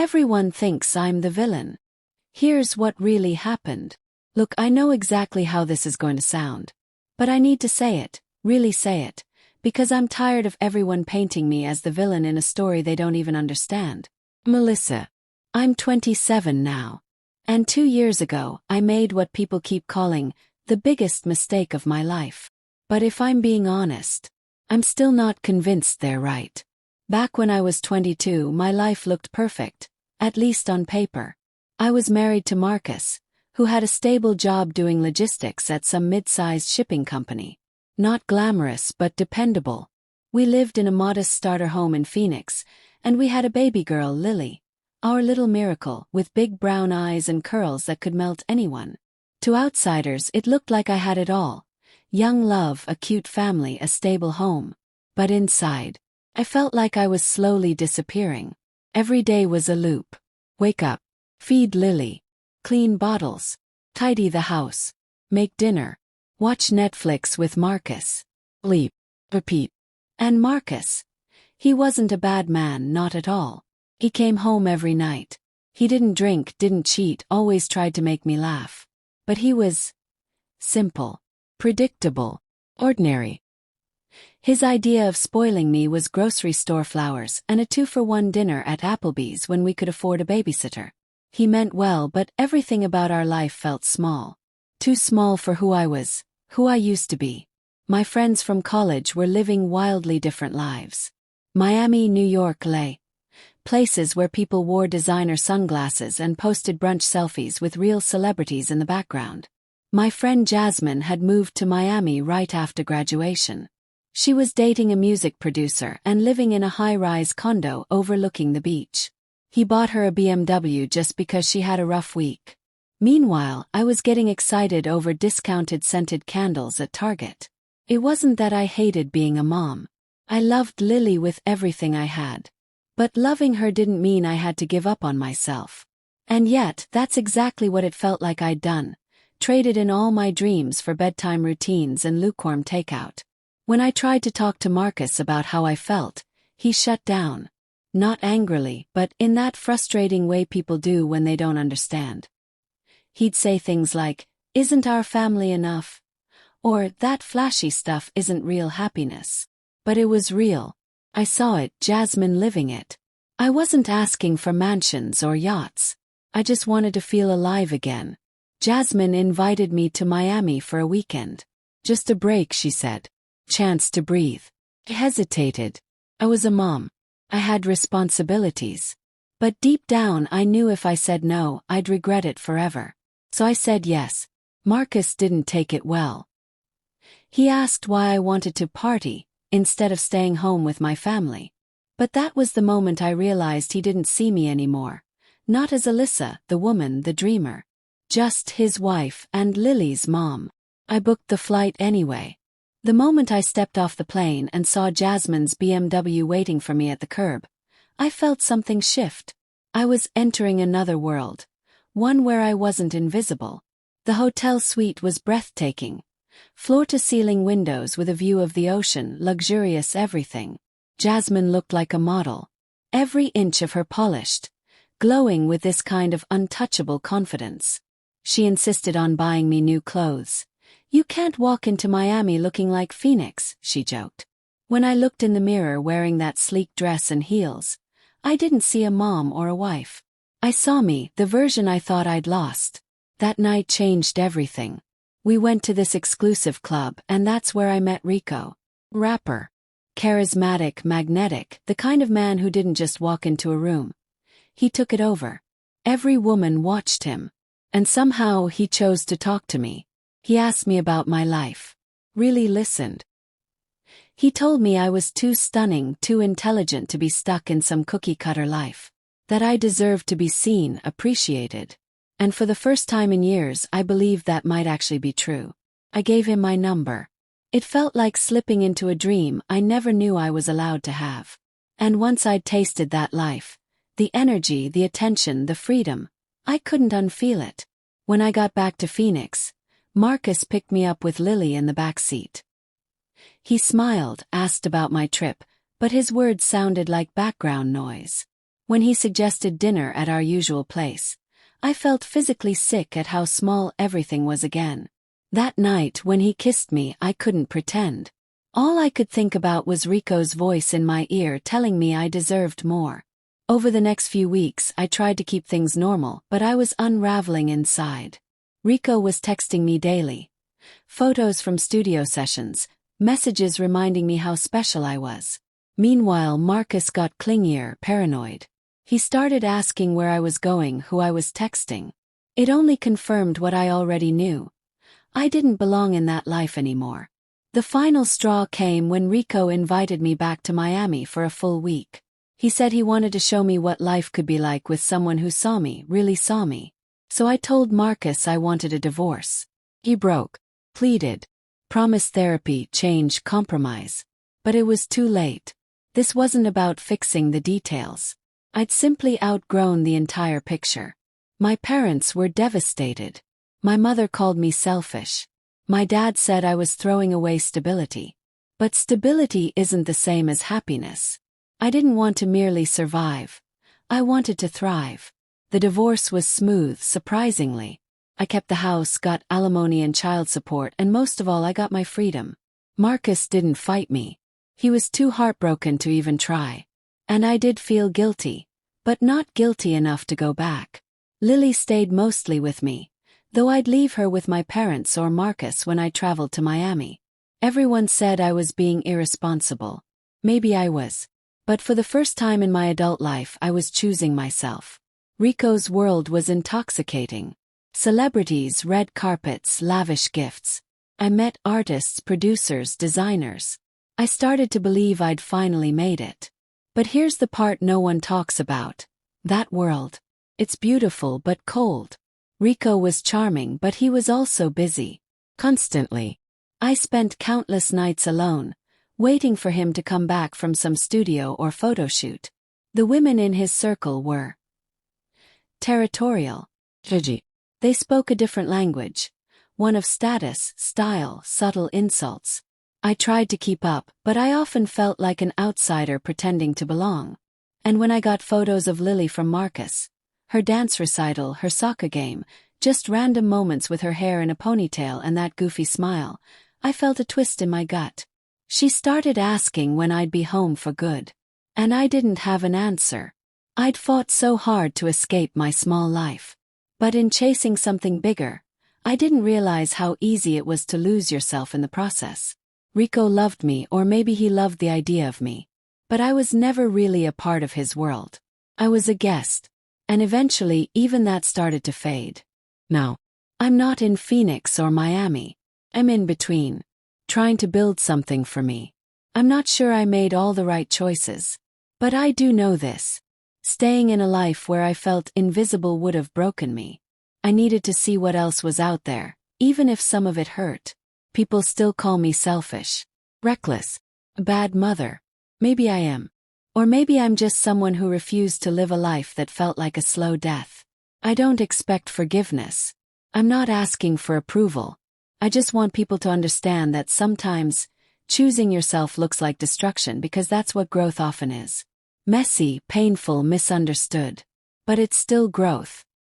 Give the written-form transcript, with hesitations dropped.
Everyone thinks I'm the villain. Here's what really happened. Look, I know exactly how this is going to sound. But I need to say it, really say it, because I'm tired of everyone painting me as the villain in a story they don't even understand. Melissa. I'm 27 now. And 2 years ago, I made what people keep calling the biggest mistake of my life. But if I'm being honest, I'm still not convinced they're right. Back when I was 22, my life looked perfect, at least on paper. I was married to Marcus, who had a stable job doing logistics at some mid-sized shipping company. Not glamorous but dependable. We lived in a modest starter home in Phoenix, and we had a baby girl, Lily, our little miracle, with big brown eyes and curls that could melt anyone. To outsiders, it looked like I had it all. Young love, a cute family, a stable home. But inside, I felt like I was slowly disappearing. Every day was a loop. Wake up, feed Lily, clean bottles, tidy the house, make dinner, watch Netflix with Marcus, sleep, repeat. And Marcus, he wasn't a bad man, not at all. He came home every night. He didn't drink, didn't cheat, always tried to make me laugh. But he was simple, predictable, ordinary. His idea of spoiling me was grocery store flowers and a 2-for-1 dinner at Applebee's when we could afford a babysitter. He meant well, but everything about our life felt small. Too small for who I was, who I used to be. My friends from college were living wildly different lives. Miami, New York, LA. Places where people wore designer sunglasses and posted brunch selfies with real celebrities in the background. My friend Jasmine had moved to Miami right after graduation. She was dating a music producer and living in a high-rise condo overlooking the beach. He bought her a BMW just because she had a rough week. Meanwhile, I was getting excited over discounted scented candles at Target. It wasn't that I hated being a mom. I loved Lily with everything I had. But loving her didn't mean I had to give up on myself. And yet, that's exactly what it felt like I'd done. Traded in all my dreams for bedtime routines and lukewarm takeout. When I tried to talk to Marcus about how I felt, he shut down. Not angrily, but in that frustrating way people do when they don't understand. He'd say things like, "Isn't our family enough?" Or, "That flashy stuff isn't real happiness." But it was real. I saw it, Jasmine living it. I wasn't asking for mansions or yachts. I just wanted to feel alive again. Jasmine invited me to Miami for a weekend. Just a break, she said. Chance to breathe. I hesitated. I was a mom. I had responsibilities. But deep down I knew if I said no, I'd regret it forever. So I said yes. Marcus didn't take it well. He asked why I wanted to party instead of staying home with my family. But that was the moment I realized he didn't see me anymore. Not as Alyssa, the woman, the dreamer. Just his wife and Lily's mom. I booked the flight anyway. The moment I stepped off the plane and saw Jasmine's BMW waiting for me at the curb, I felt something shift. I was entering another world. One where I wasn't invisible. The hotel suite was breathtaking. Floor-to-ceiling windows with a view of the ocean, luxurious everything. Jasmine looked like a model. Every inch of her polished, glowing with this kind of untouchable confidence. She insisted on buying me new clothes. "You can't walk into Miami looking like Phoenix," she joked. When I looked in the mirror wearing that sleek dress and heels, I didn't see a mom or a wife. I saw me, the version I thought I'd lost. That night changed everything. We went to this exclusive club, and that's where I met Rico. Rapper. Charismatic, magnetic, the kind of man who didn't just walk into a room. He took it over. Every woman watched him. And somehow he chose to talk to me. He asked me about my life. Really listened. He told me I was too stunning, too intelligent to be stuck in some cookie-cutter life. That I deserved to be seen, appreciated. And for the first time in years, I believed that might actually be true. I gave him my number. It felt like slipping into a dream I never knew I was allowed to have. And once I'd tasted that life, the energy, the attention, the freedom, I couldn't unfeel it. When I got back to Phoenix, Marcus picked me up with Lily in the back seat. He smiled, asked about my trip, but his words sounded like background noise. When he suggested dinner at our usual place, I felt physically sick at how small everything was again. That night when he kissed me, I couldn't pretend. All I could think about was Rico's voice in my ear telling me I deserved more. Over the next few weeks, I tried to keep things normal, but I was unraveling inside. Rico was texting me daily. Photos from studio sessions, messages reminding me how special I was. Meanwhile, Marcus got clingier, paranoid. He started asking where I was going, who I was texting. It only confirmed what I already knew. I didn't belong in that life anymore. The final straw came when Rico invited me back to Miami for a full week. He said he wanted to show me what life could be like with someone who saw me, really saw me. So I told Marcus I wanted a divorce. He broke, pleaded, promised therapy, change, compromise. But it was too late. This wasn't about fixing the details. I'd simply outgrown the entire picture. My parents were devastated. My mother called me selfish. My dad said I was throwing away stability. But stability isn't the same as happiness. I didn't want to merely survive. I wanted to thrive. The divorce was smooth, surprisingly. I kept the house, got alimony and child support, and most of all I got my freedom. Marcus didn't fight me. He was too heartbroken to even try. And I did feel guilty, but not guilty enough to go back. Lily stayed mostly with me, though I'd leave her with my parents or Marcus when I traveled to Miami. Everyone said I was being irresponsible. Maybe I was. But for the first time in my adult life, I was choosing myself. Rico's world was intoxicating. Celebrities, red carpets, lavish gifts. I met artists, producers, designers. I started to believe I'd finally made it. But here's the part no one talks about. That world. It's beautiful but cold. Rico was charming, but he was also busy. Constantly. I spent countless nights alone, waiting for him to come back from some studio or photo shoot. The women in his circle were territorial. Judgy. They spoke a different language, one of status, style, subtle insults. I tried to keep up, but I often felt like an outsider pretending to belong. And when I got photos of Lily from Marcus, her dance recital, her soccer game, just random moments with her hair in a ponytail and that goofy smile, I felt a twist in my gut. She started asking when I'd be home for good. And I didn't have an answer. I'd fought so hard to escape my small life. But in chasing something bigger, I didn't realize how easy it was to lose yourself in the process. Rico loved me, or maybe he loved the idea of me. But I was never really a part of his world. I was a guest. And eventually, even that started to fade. Now, I'm not in Phoenix or Miami. I'm in between. Trying to build something for me. I'm not sure I made all the right choices. But I do know this. Staying in a life where I felt invisible would have broken me. I needed to see what else was out there, even if some of it hurt. People still call me selfish, reckless, a bad mother. Maybe I am. Or maybe I'm just someone who refused to live a life that felt like a slow death. I don't expect forgiveness. I'm not asking for approval. I just want people to understand that sometimes, choosing yourself looks like destruction because that's what growth often is. Messy, painful, misunderstood. But it's still growth.